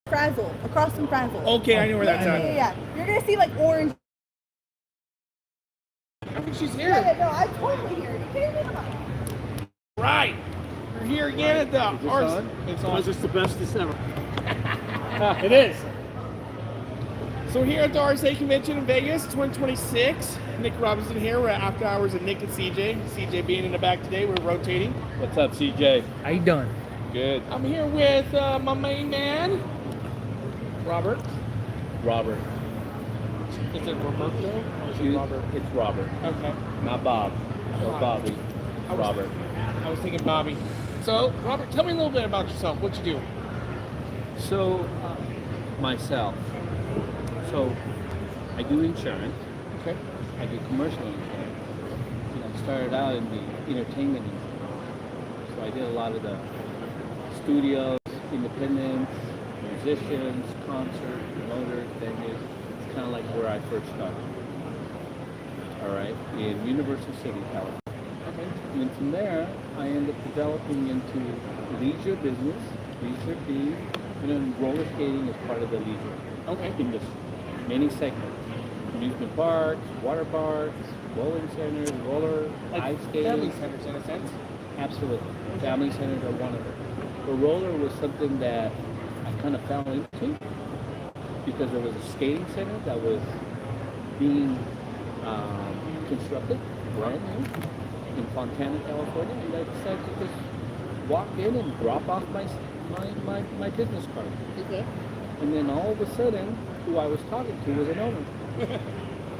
Frazzle, across from Frazzle. Okay, I know where that's at. Yeah. You're gonna see like orange. I think she's here. Yeah, no, I'm totally here. You kidding me? Right. We're here again at the Arts. It's on. It's the bestest ever. It is. So we're here at the RSA convention in Vegas, 2026. Nick Robinson here. We're at After Hours with Nick and CJ. CJ being in the back today. We're rotating. What's up, CJ? How you doing? Good. I'm here with my main man, Robert. Robert. Is it Roberto or is it Robert? It's Robert. Okay. Not Bob. Or Bobby. Robert. I was thinking Bobby. So, Robert, tell me a little bit about yourself. What you do? So, myself. So, I do insurance. Okay. I do commercial insurance. You know, I started out in the entertainment industry. So I did a lot of the studios, independents, musicians, concerts, promoters, venues. It's kind of like where I first started. All right, in Universal City, California. Okay. And then from there, I ended up developing into leisure business, leisure being, and then roller skating is part of the leisure industry. Many segments. Amusement parks, water parks, bowling centers, roller, ice skating. Family centers in a sense. Absolutely. Family centers are one of them. The roller was something that I kind of fell into because there was a skating center that was being constructed, brand new, in Fontana, California, and I decided to just walk in and drop off my business card. Okay. And then all of a sudden, who I was talking to was an owner.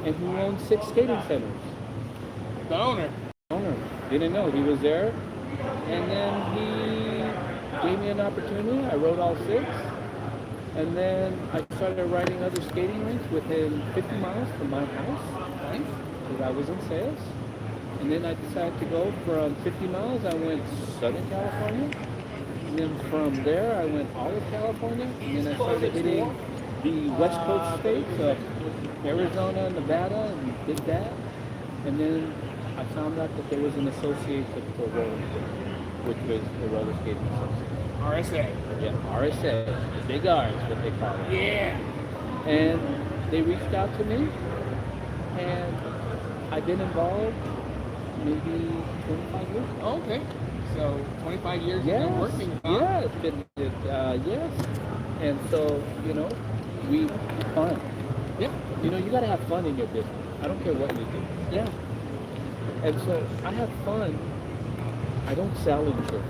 And who owned 6 skating centers. The owner. Didn't know he was there. And then he gave me an opportunity. I rode all 6. And then I started riding other skating rinks within 50 miles from my house. Because I was in sales. And then I decided to go from 50 miles. I went Southern California. And then from there, I went all of California. And then I started hitting the West Coast states of Arizona, Nevada, and did that. And then I found out that there was an association for roller skating, which was the Roller Skating Association. RSA. Yeah, RSA, the big R is what they call it. Yeah. And they reached out to me, and I've been involved maybe 25 years. Oh, okay. So 25 years Yes. you've been working. Huh? Yeah, it's been, yes. And so, you know, we fun. Yeah. You know, you gotta have fun in your business. I don't care what you do. Yeah. And so I have fun. I don't sell insurance.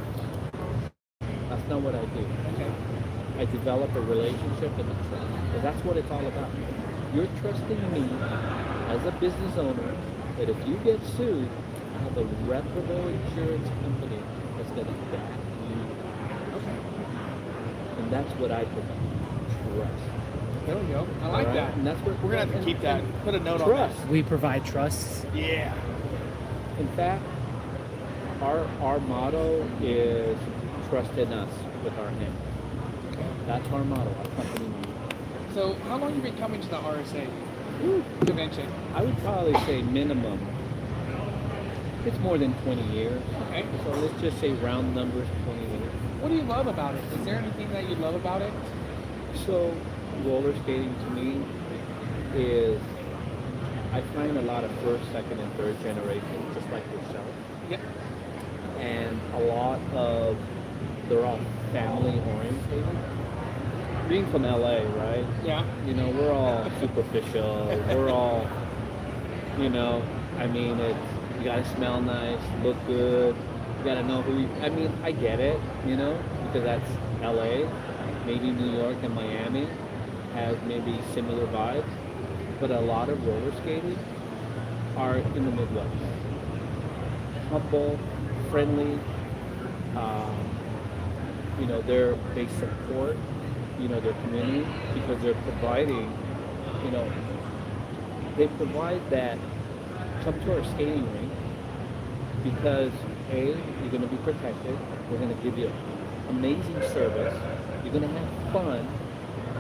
That's not what I do. Okay. I develop a relationship and a trust. Because that's what it's all about. You're trusting me as a business owner that if you get sued, I have a reputable insurance company that's gonna back you. Okay. And that's what I provide. Trust. There we go. I like that. And that's what We're gonna have to keep that. Put a note on trust. We provide trust. that. Yeah. In fact, our motto is trust in us with our name. That's our motto, our company motto. So how long have you been coming to the RSA convention? I would probably say minimum. It's more than 20 years. Okay. So let's just say round numbers, 20 years. What do you love about it? Is there anything that you love about it? So roller skating to me is, I find a lot of first, second, and third generation, just like yourself. Yep. And a lot of, they're all family oriented. Being from LA, right? Yeah. You know, we're all superficial. We're all, you know, I mean, it's, you gotta smell nice, look good. You gotta know who you, I mean, I get it, you know, because that's LA. Maybe New York and Miami has maybe similar vibes. But a lot of roller skating are in the Midwest. Humble, friendly, you know, they support, you know, their community because they're providing, you know, they provide that, come to our skating rink because A, you're gonna be protected, we're gonna give you amazing service, you're gonna have fun,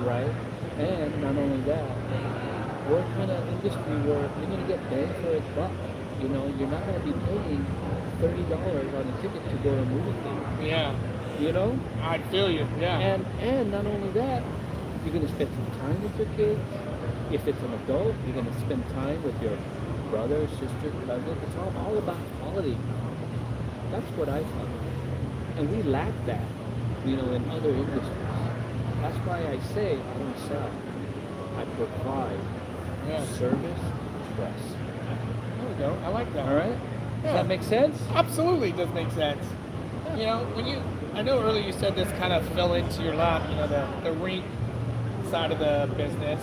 right? And not only that, we're kind of industry where you're gonna get bang for a buck. You know, you're not gonna be paying $30 on a ticket to go to a movie theater. Yeah. You know? I feel you. Yeah. And not only that, You're going to spend some time with your kids. If it's an adult, you're going to spend time with your brother, sister, cousin. It's all about quality. That's what I find. And we lack that, in other industries. That's why I say I don't sell. I provide service, trust. There we go. I like that. All right? Yeah. Does that make sense? Absolutely does make sense. I know earlier you said this kind of fell into your lap, the rink side of the business.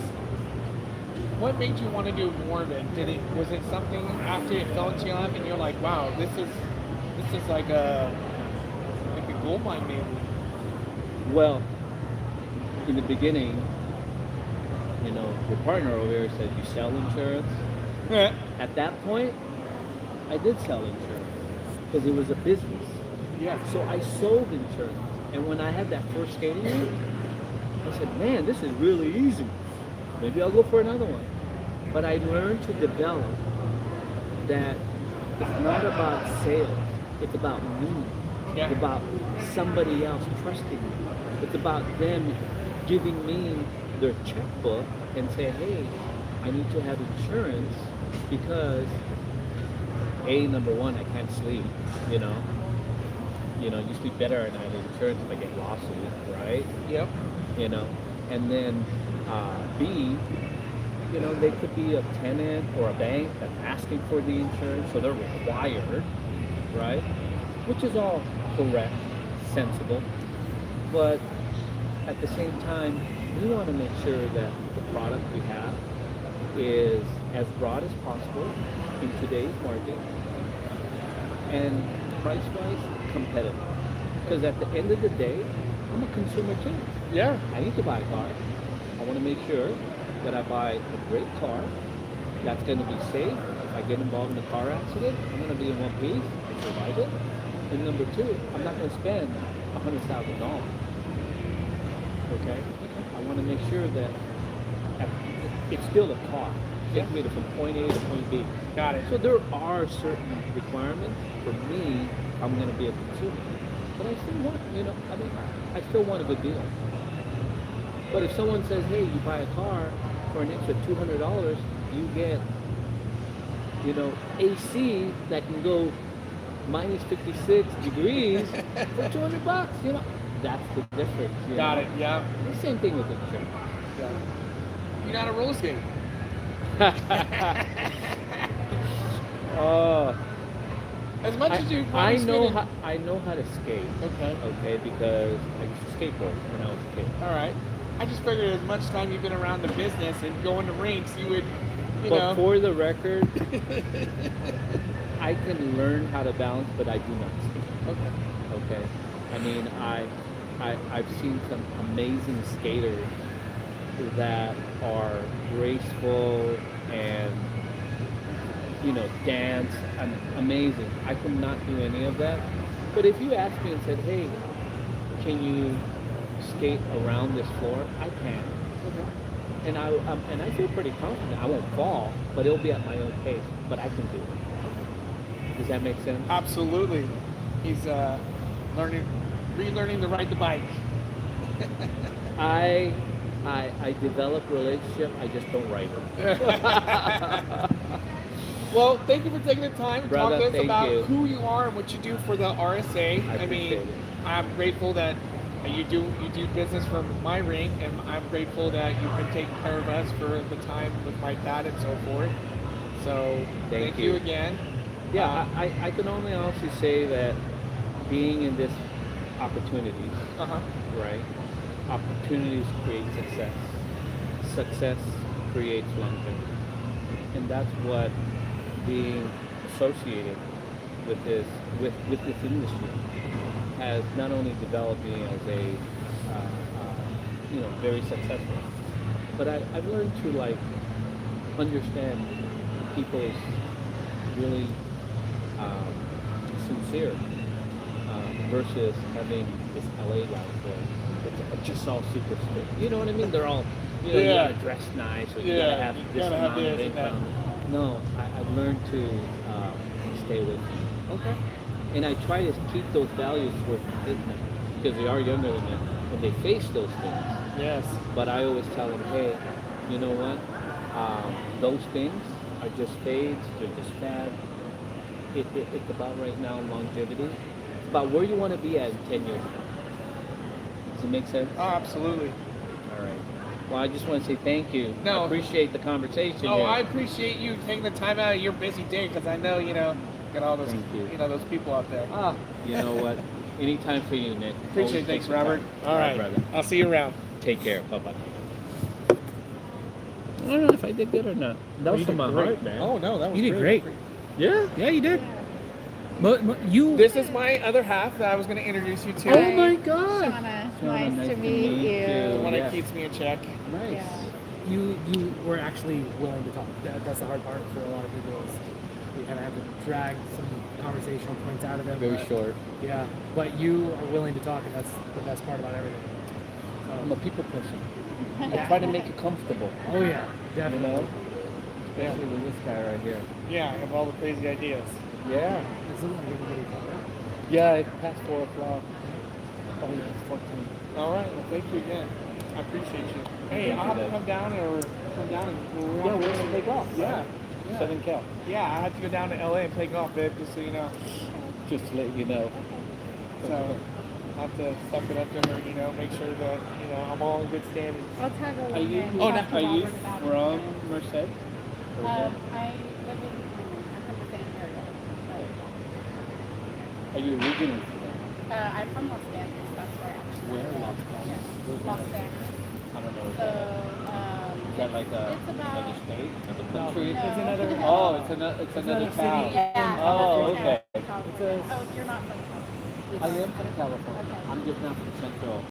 What made you want to do more of it? Was it something after it fell into your lap and you're like, wow, this is like a gold mine maybe? Well, in the beginning, your partner over here said you sell insurance. At that point, I did sell insurance because it was a business. Yeah. So I sold insurance. And when I had that first skating rink, I said, man, this is really easy. Maybe I'll go for another one. But I learned to develop that it's not about sales. It's about me. Yeah. It's about somebody else trusting me. It's about them giving me their checkbook and say, hey, I need to have insurance because number one, I can't sleep, you sleep better at night in insurance if I get lawsuits, right? Yep. And then B, they could be a tenant or a bank that's asking for the insurance, so they're required, right? Which is all correct, sensible, but at the same time, we want to make sure that the product we have is as broad as possible in today's market and price-wise competitive. Because at the end of the day, I'm a consumer too. Yeah. I need to buy a car. I want to make sure that I buy a great car that's going to be safe. If I get involved in a car accident, I'm going to be in one piece and survive it. And number two, I'm not going to spend $100,000. Okay? I want to make sure that it's still a car. Take me from point A to point B. Got it. So there are certain requirements for me. I'm going to be a consumer, but I still want, I still want a good deal. But if someone says, hey, you buy a car for an extra $200, you get, AC that can go minus 56 degrees for $200. That's the difference. Got it. Yeah. The same thing with insurance. Yeah. You know how to roller skate? As much as you I know how to skate. Okay. Because I used to skateboard when I was a kid. All right. I just figured as much time you've been around the business and going to rinks, you would, But for the record, I can learn how to balance, but I do not skate. Okay. I mean, I've seen some amazing skaters that are graceful and dance and amazing. I could not do any of that. But if you asked me and said, hey, can you skate around this floor? I can. And I feel pretty confident. I won't fall, but it'll be at my own pace. But I can do it. Does that make sense? Absolutely. He's relearning to ride the bike. I develop relationship. I just don't write them. Well, thank you for taking the time to talk to us about you. who you are and what you do for the RSA. I appreciate it. I'm grateful that you do business from my ring, and I'm grateful that you've been taking care of us for the time with my dad and so forth. So thank you again. Yeah, I can only honestly say that being in this opportunities, right? Opportunities create success. Success creates longevity. And that's what being associated with this industry has not only developed me as a very successful, but I've learned to understand people's really sincere versus having this LA life where it's just all super strict. You know what I mean? They're all you gotta dress nice or you gotta have this amount of income. No, I've learned to stay with them. Okay. And I try to keep those values towards my kids now, because they are younger than me. When they face those things, Yes. But I always tell them, hey, you know what? Those things are just fades. They're just fad. It's about right now longevity. It's about where you want to be at in 10 years. Does it make sense? Oh, absolutely. All right. Well, I just want to say thank you. No. I appreciate the conversation. Oh, here. I appreciate you taking the time out of your busy day because I know, got all those, Thank you. those people out there. Ah, you know what? Anytime for you, Nick. Appreciate it. Always Thanks, take the Robert. time. All right. brother. I'll see you around. Take care. Bye bye. I don't know if I did good or not. That was from my heart, man. Oh, no, that was You did great. Yeah. Yeah, you did. But you. This is my other half that I was going to introduce you to. Oh my God. Shauna, Shauna, nice to meet you. The one Yeah. that keeps me in check. Nice. Yeah. You were actually willing to talk. That's the hard part for a lot of people. Is you kind of have to drag some conversational points out of them. Very but- short. Yeah, but you are willing to talk, and that's the best part about everything. I'm a people person. I Yeah. try to make it comfortable. Oh yeah, You definitely. know? Especially with this guy right here. Yeah, I have all the crazy ideas. Yeah. This isn't like everybody talk, right? Yeah, it's past 4 o'clock. Oh, yeah, it's 14. All right, well, thank you again. I appreciate you. Hey, Thank I'll you, have to Dad. come down and Yeah, we're gonna play golf. Yeah. right? Yeah. Southern Cal. Yeah, I have to go down to LA and play golf, babe, just so you know. Just to let you know. So I have to suck it up to her, make sure that, I'm all in good standing. I'll tag Are along you, and Oh, talk to are you Robert about it. from Merced? Or I live in I'm from the same area. are you originally I'm from Los Angeles. That's where I actually. Where? Los Yeah, Angeles? Los Angeles. I don't know. So, Is that like it's about- another state? Another country? No. It's another. Oh, it's another town. Yeah. Oh, that's okay. California. Oh, you're not from California. I am from California. Okay. I'm just not from Central.